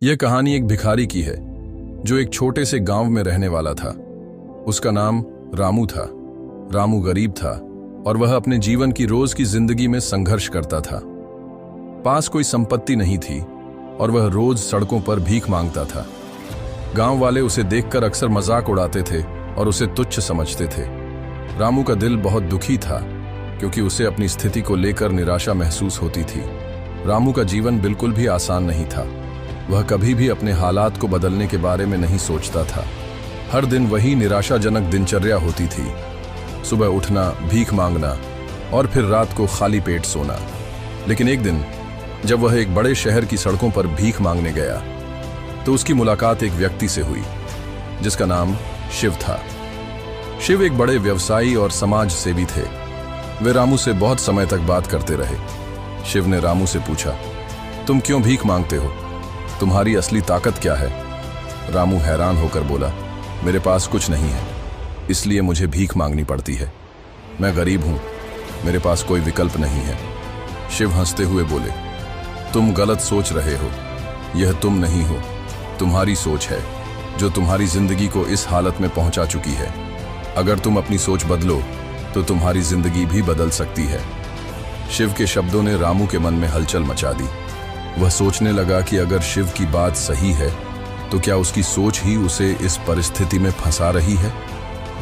यह कहानी एक भिखारी की है जो एक छोटे से गांव में रहने वाला था। उसका नाम रामू था। रामू गरीब था और वह अपने जीवन की रोज की जिंदगी में संघर्ष करता था। पास कोई संपत्ति नहीं थी और वह रोज सड़कों पर भीख मांगता था। गांव वाले उसे देखकर अक्सर मजाक उड़ाते थे और उसे तुच्छ समझते थे। रामू का दिल बहुत दुखी था क्योंकि उसे अपनी स्थिति को लेकर निराशा महसूस होती थी। रामू का जीवन बिल्कुल भी आसान नहीं था। वह कभी भी अपने हालात को बदलने के बारे में नहीं सोचता था। हर दिन वही निराशाजनक दिनचर्या होती थी। सुबह उठना, भीख मांगना और फिर रात को खाली पेट सोना। लेकिन एक दिन जब वह एक बड़े शहर की सड़कों पर भीख मांगने गया तो उसकी मुलाकात एक व्यक्ति से हुई जिसका नाम शिव था। शिव एक बड़े व्यवसायी और समाज सेवी थे। वे रामू से बहुत समय तक बात करते रहे। शिव ने रामू से पूछा, तुम क्यों भीख मांगते हो? तुम्हारी असली ताकत क्या है? रामू हैरान होकर बोला, मेरे पास कुछ नहीं है, इसलिए मुझे भीख मांगनी पड़ती है। मैं गरीब हूं, मेरे पास कोई विकल्प नहीं है। शिव हंसते हुए बोले, तुम गलत सोच रहे हो। यह तुम नहीं हो, तुम्हारी सोच है जो तुम्हारी जिंदगी को इस हालत में पहुंचा चुकी है। अगर तुम अपनी सोच बदलो तो तुम्हारी जिंदगी भी बदल सकती है। शिव के शब्दों ने रामू के मन में हलचल मचा दी। वह सोचने लगा कि अगर शिव की बात सही है तो क्या उसकी सोच ही उसे इस परिस्थिति में फंसा रही है?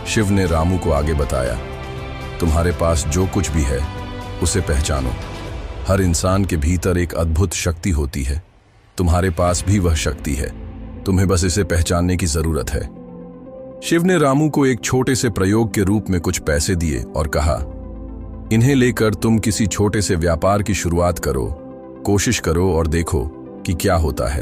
शिव ने रामू को आगे बताया, तुम्हारे पास जो कुछ भी है उसे पहचानो। हर इंसान के भीतर एक अद्भुत शक्ति होती है। तुम्हारे पास भी वह शक्ति है, तुम्हें बस इसे पहचानने की जरूरत है। शिव ने रामू को एक छोटे से प्रयोग के रूप में कुछ पैसे दिए और कहा, इन्हें लेकर तुम किसी छोटे से व्यापार की शुरुआत करो, कोशिश करो और देखो कि क्या होता है।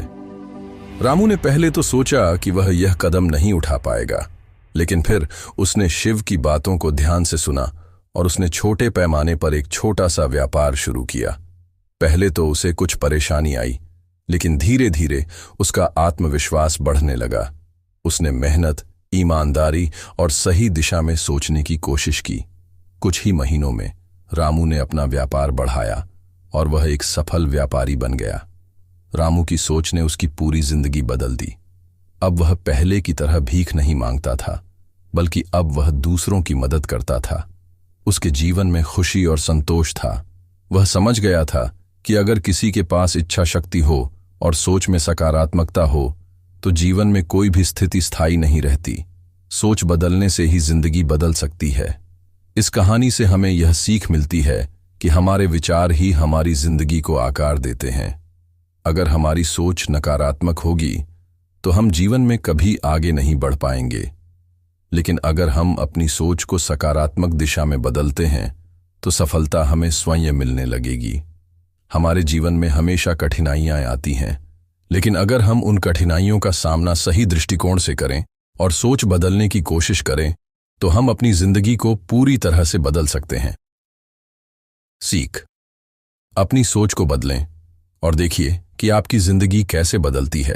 रामू ने पहले तो सोचा कि वह यह कदम नहीं उठा पाएगा, लेकिन फिर उसने शिव की बातों को ध्यान से सुना और उसने छोटे पैमाने पर एक छोटा सा व्यापार शुरू किया। पहले तो उसे कुछ परेशानी आई, लेकिन धीरे धीरे उसका आत्मविश्वास बढ़ने लगा। उसने मेहनत, ईमानदारी और सही दिशा में सोचने की कोशिश की। कुछ ही महीनों में रामू ने अपना व्यापार बढ़ाया और वह एक सफल व्यापारी बन गया। रामू की सोच ने उसकी पूरी जिंदगी बदल दी। अब वह पहले की तरह भीख नहीं मांगता था, बल्कि अब वह दूसरों की मदद करता था। उसके जीवन में खुशी और संतोष था। वह समझ गया था कि अगर किसी के पास इच्छा शक्ति हो और सोच में सकारात्मकता हो तो जीवन में कोई भी स्थिति स्थायी नहीं रहती। सोच बदलने से ही जिंदगी बदल सकती है। इस कहानी से हमें यह सीख मिलती है कि हमारे विचार ही हमारी जिंदगी को आकार देते हैं। अगर हमारी सोच नकारात्मक होगी तो हम जीवन में कभी आगे नहीं बढ़ पाएंगे, लेकिन अगर हम अपनी सोच को सकारात्मक दिशा में बदलते हैं तो सफलता हमें स्वयं मिलने लगेगी। हमारे जीवन में हमेशा कठिनाइयां आती हैं, लेकिन अगर हम उन कठिनाइयों का सामना सही दृष्टिकोण से करें और सोच बदलने की कोशिश करें तो हम अपनी जिंदगी को पूरी तरह से बदल सकते हैं। सीख, अपनी सोच को बदलें और देखिए कि आपकी जिंदगी कैसे बदलती है।